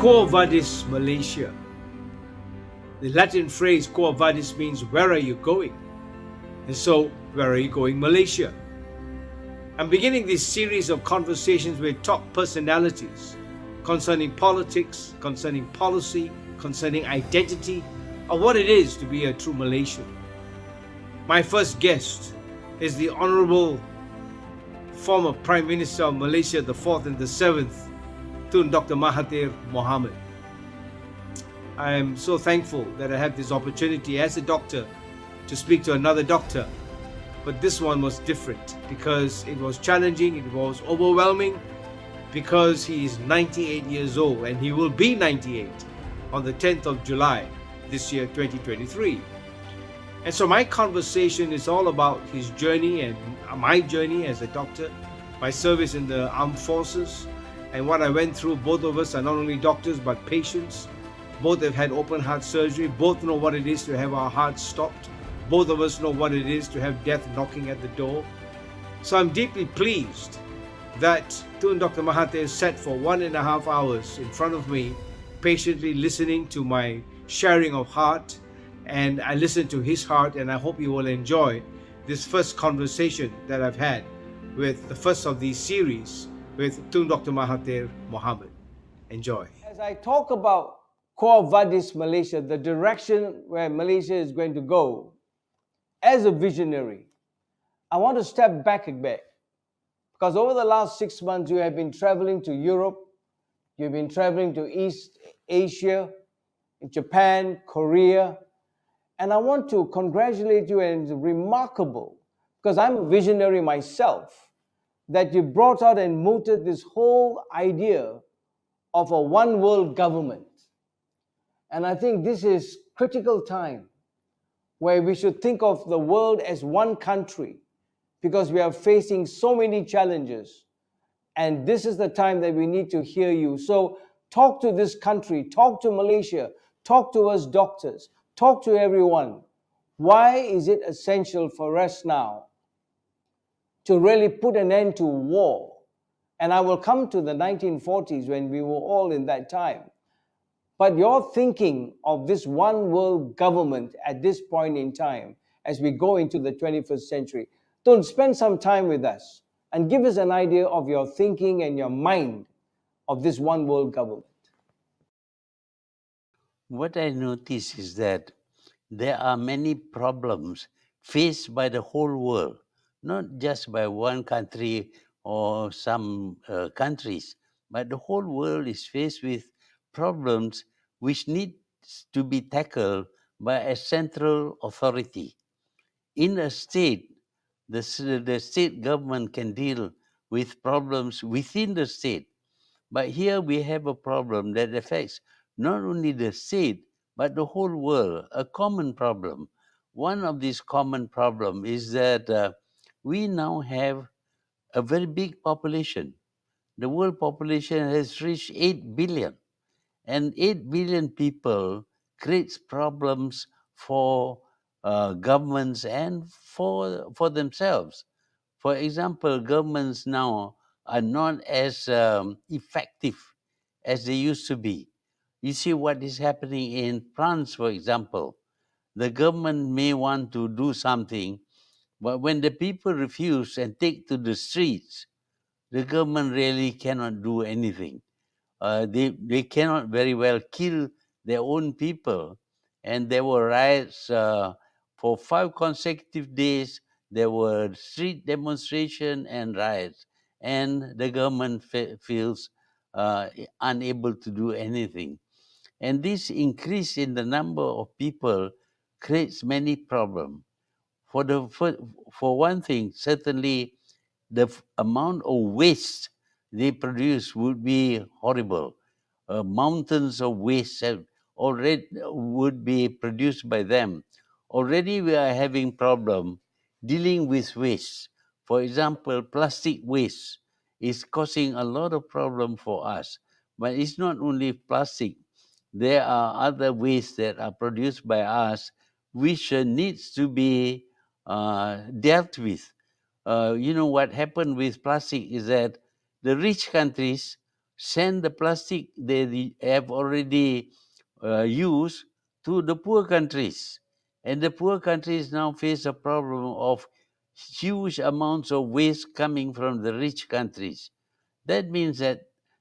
Quo vadis Malaysia? The Latin phrase quo vadis means where are you going? And so, where are you going, Malaysia? I'm beginning this series of conversations with top personalities concerning politics, concerning policy, concerning identity, or what it is to be a true Malaysian. My first guest is the Honorable former Prime Minister of Malaysia, the 4th and the 7th, Tun Dr. Mahathir Mohamad. I am so thankful that I have this opportunity as a doctor to speak to another doctor. But this one was different because it was challenging, it was overwhelming, because he is 98 years old and he will be 98 on the 10th of July this year, 2023. And so my conversation is all about his journey and my journey as a doctor, my service in the armed forces, and what I went through. Both of us are not only doctors but patients. Both have had open heart surgery. Both know what it is to have our hearts stopped. Both of us know what it is to have death knocking at the door. So I'm deeply pleased that Tun Dr. Mahathir sat for 1.5 hours in front of me, patiently listening to my sharing of heart, and I listened to his heart, and I hope you will enjoy this first conversation that I've had with the first of these series with Tun Dr. Mahathir Mohamad. Enjoy. As I talk about Quo Vadis Malaysia, the direction where Malaysia is going to go, as a visionary, I want to step back a bit, because over the last 6 months you have been traveling to Europe, you've been traveling to East Asia, Japan, Korea, and I want to congratulate you, and it's remarkable, because I'm a visionary myself, that you brought out and mooted this whole idea of a one world government. And I think this is critical time where we should think of the world as one country, because we are facing so many challenges. And this is the time that we need to hear you. So talk to this country, talk to Malaysia, talk to us doctors, talk to everyone. Why is it essential for us now to really put an end to war? And I will come to the 1940s when we were all in that time. But your thinking of this one world government at this point in time, as we go into the 21st century, don't spend some time with us and give us an idea of your thinking and your mind of this one world government. What I notice is that there are many problems faced by the whole world, not just by one country or some countries, but the whole world is faced with problems which need to be tackled by a central authority. In a state, the state government can deal with problems within the state. But here we have a problem that affects not only the state, but the whole world, a common problem. One of these common problem is that we now have a very big population. The world population has reached 8 billion, and 8 billion people creates problems for governments and for themselves. For example, governments now are not as effective as they used to be. You see what is happening in France, for example. The government may want to do something, but when the people refuse and take to the streets, the government really cannot do anything. They cannot very well kill their own people. And there were riots for 5 consecutive days. There were street demonstration and riots, and the government feels unable to do anything. And this increase in the number of people creates many problems. For one thing, certainly the amount of waste they produce would be horrible. Mountains of waste already would be produced by them. Already we are having problem dealing with waste. For example, plastic waste is causing a lot of problem for us. But it's not only plastic. There are other waste that are produced by us which needs to be dealt with. You know what happened with plastic is that the rich countries send the plastic they have already used to the poor countries. And the poor countries now face a problem of huge amounts of waste coming from the rich countries. That means that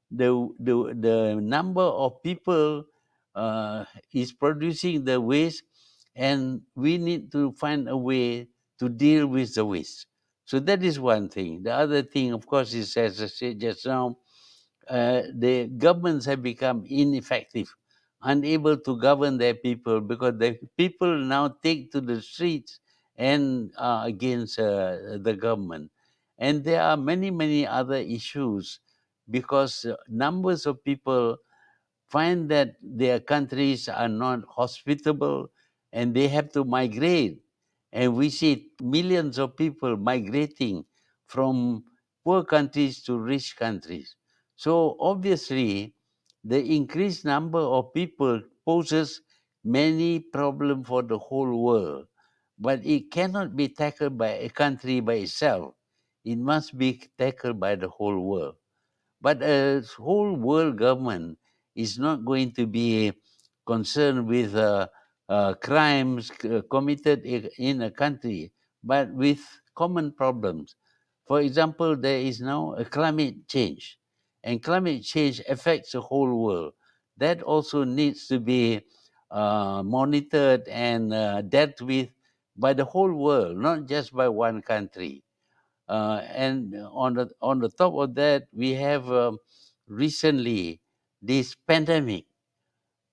the number of people uh, is producing the waste, and we need to find a way to deal with the waste. So that is one thing. The other thing, of course, is, as I said just now, the governments have become ineffective, unable to govern their people, because the people now take to the streets and are against the government. And there are many, many other issues, because numbers of people find that their countries are not hospitable and they have to migrate. And we see millions of people migrating from poor countries to rich countries. So obviously, the increased number of people poses many problems for the whole world. But it cannot be tackled by a country by itself. It must be tackled by the whole world. But a whole world government is not going to be concerned with crimes committed in a country, but with common problems. For example, there is now a climate change, and climate change affects the whole world. That also needs to be monitored and dealt with by the whole world, not just by one country. And on the top of that, we have recently this pandemic,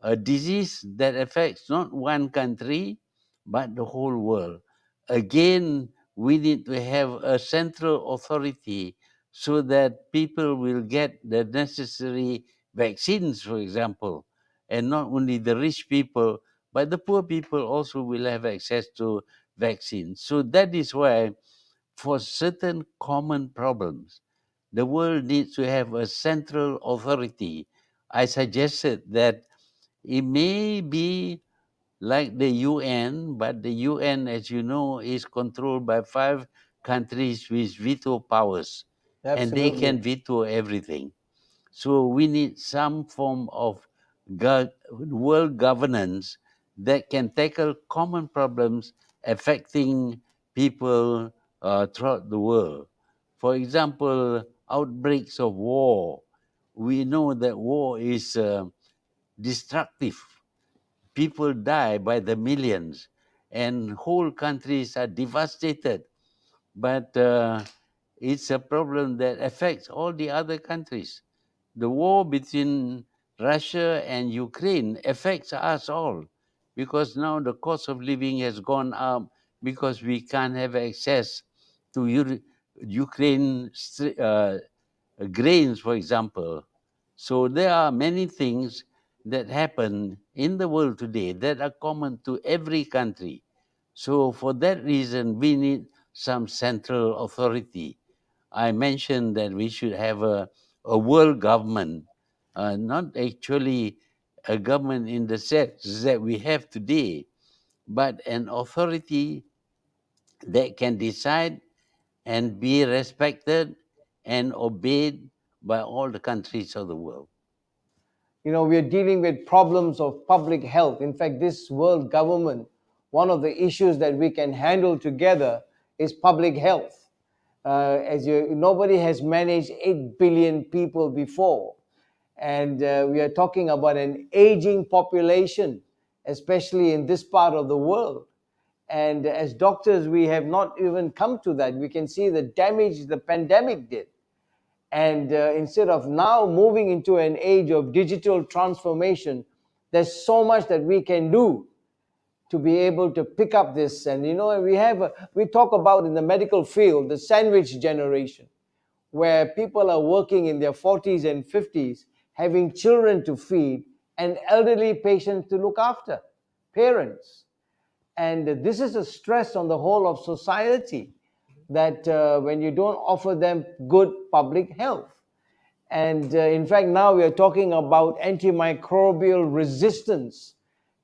a disease that affects not one country but the whole world. Again, we need to have a central authority so that people will get the necessary vaccines, for example, and not only the rich people, but the poor people also will have access to vaccines. So that is why, for certain common problems, the world needs to have a central authority. I suggested that it may be like the UN, but the UN, as you know, is controlled by 5 countries with veto powers, and they Absolutely. can veto everything. So we need some form of world governance that can tackle common problems affecting people throughout the world. For example, outbreaks of war. We know that war is destructive. People die by the millions, and whole countries are devastated. But it's a problem that affects all the other countries. The war between Russia and Ukraine affects us all, because now the cost of living has gone up because we can't have access to Ukraine grains, for example. So there are many things that happen in the world today that are common to every country. So for that reason, we need some central authority. I mentioned that we should have a world government, not actually a government in the sense that we have today, but an authority that can decide and be respected and obeyed by all the countries of the world. You know, we are dealing with problems of public health. In fact, this world government, one of the issues that we can handle together is public health. As you, nobody has managed 8 billion people before, and we are talking about an aging population, especially in this part of the world. And as doctors, we have not even come to that. We can see the damage the pandemic did. And instead of now moving into an age of digital transformation, there's so much that we can do to be able to pick up this. And you know, we talk about in the medical field the sandwich generation, where people are working in their 40s and 50s, having children to feed and elderly patients to look after, parents. And this is a stress on the whole of society, that when you don't offer them good public health. And in fact, now we are talking about antimicrobial resistance.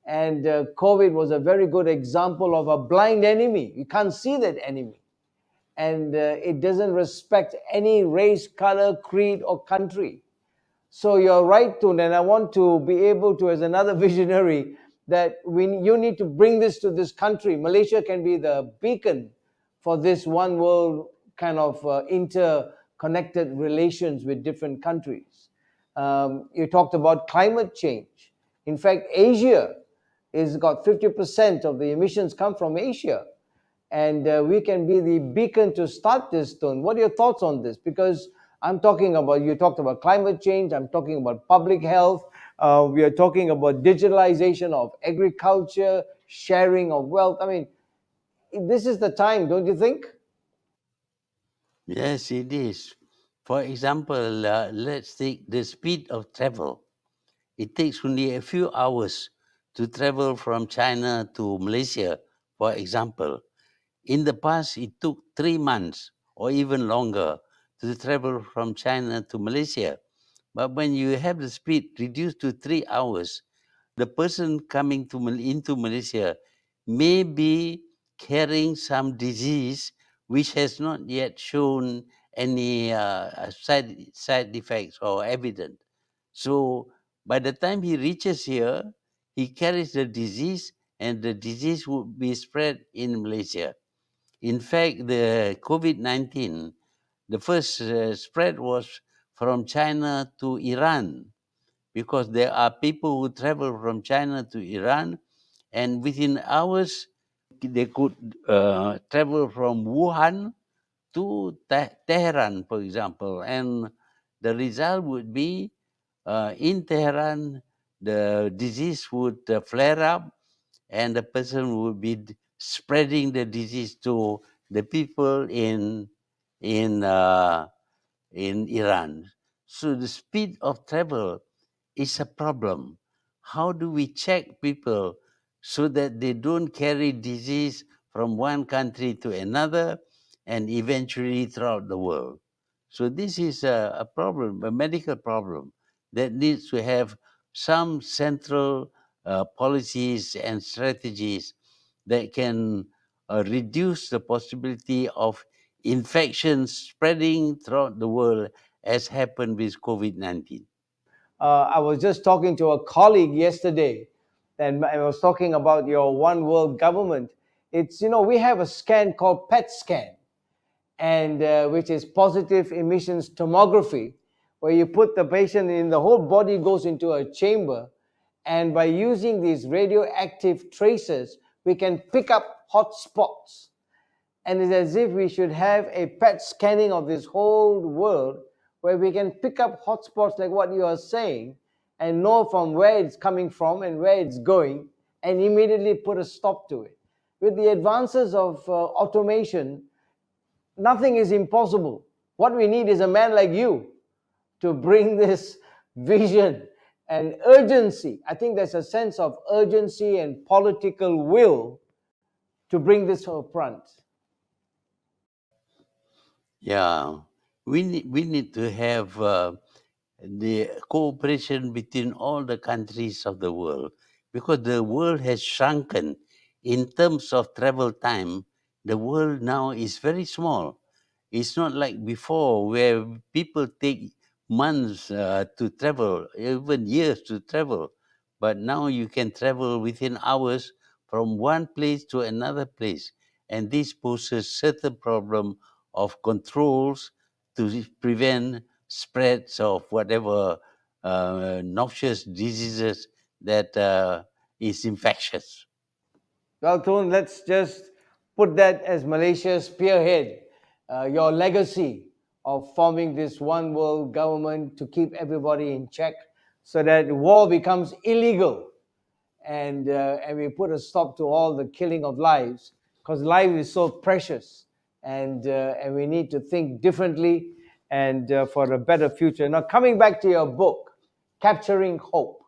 And COVID was a very good example of a blind enemy. You can't see that enemy. And it doesn't respect any race, color, creed, or country. So you're right, Tun, and I want to be able to, as another visionary, that you need to bring this to this country. Malaysia can be the beacon for this one world kind of interconnected relations with different countries. You talked about climate change. In fact, Asia is got 50% of the emissions come from Asia, and we can be the beacon to start this stone. What are your thoughts on this? Because I'm talking about, you talked about climate change, I'm talking about public health, we are talking about digitalization of agriculture, sharing of wealth. I mean, this is the time, don't you think? Yes, it is. For example, let's take the speed of travel. It takes only a few hours to travel from China to Malaysia, for example. In the past, it took 3 months or even longer to travel from China to Malaysia. But when you have the speed reduced to 3 hours, the person coming into Malaysia may be carrying some disease which has not yet shown any side effects or evidence. So by the time he reaches here, he carries the disease and the disease would be spread in Malaysia. In fact, the COVID-19, the first spread was from China to Iran, because there are people who travel from China to Iran, and within hours they could travel from Wuhan to Tehran, for example, and the result would be in Tehran the disease would flare up, and the person would be spreading the disease to the people in uh, in Iran. So the speed of travel is a problem. How do we check people so that they don't carry disease from one country to another and eventually throughout the world? So this is a problem, a medical problem that needs to have some central policies and strategies that can reduce the possibility of infections spreading throughout the world as happened with COVID-19. I was just talking to a colleague yesterday, and I was talking about your one world government. It's, we have a scan called PET scan, and which is positive emissions tomography, where you put the patient in, the whole body goes into a chamber, and by using these radioactive traces, we can pick up hot spots. And it's as if we should have a PET scanning of this whole world, where we can pick up hotspots like what you are saying and know from where it's coming from and where it's going, and immediately put a stop to it. With the advances of automation, nothing is impossible. What we need is a man like you to bring this vision and urgency. I think there's a sense of urgency and political will to bring this to front. Yeah, we need to have the cooperation between all the countries of the world, because the world has shrunken in terms of travel time. The world now is very small. It's not like before where people take months to travel, even years to travel. But now you can travel within hours from one place to another place. And this poses certain problem of controls to prevent spreads of whatever noxious diseases that is infectious. Well, Tun, let's just put that as Malaysia's spearhead, your legacy of forming this one world government to keep everybody in check so that war becomes illegal, and we put a stop to all the killing of lives, because life is so precious, and we need to think differently and for a better future. Now, coming back to your book, Capturing Hope.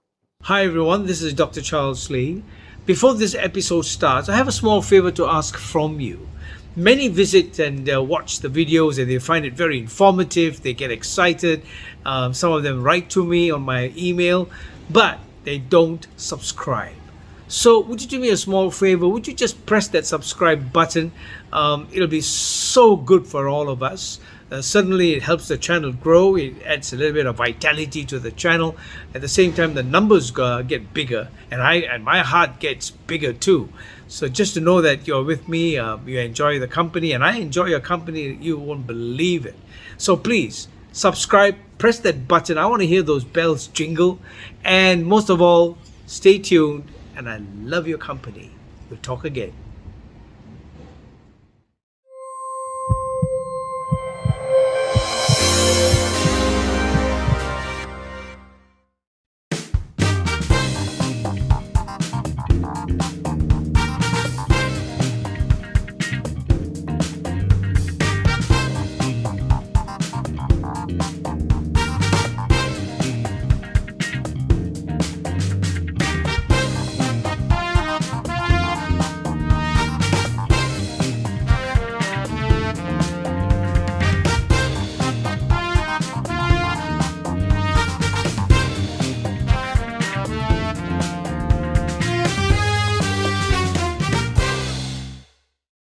Hi everyone, this is Dr. Charles Lee. Before this episode starts, I have a small favor to ask from you. Many visit and watch the videos and they find it very informative, they get excited. Some of them write to me on my email, but they don't subscribe. So, would you do me a small favor? Would you just press that subscribe button? It'll be so good for all of us. Certainly, it helps the channel grow. It adds a little bit of vitality to the channel. At the same time, the numbers get bigger, and my heart gets bigger too. So just to know that you're with me, you enjoy the company, and I enjoy your company, you won't believe it. So please subscribe, press that button. I want to hear those bells jingle, and most of all, stay tuned. And I love your company. We'll talk again.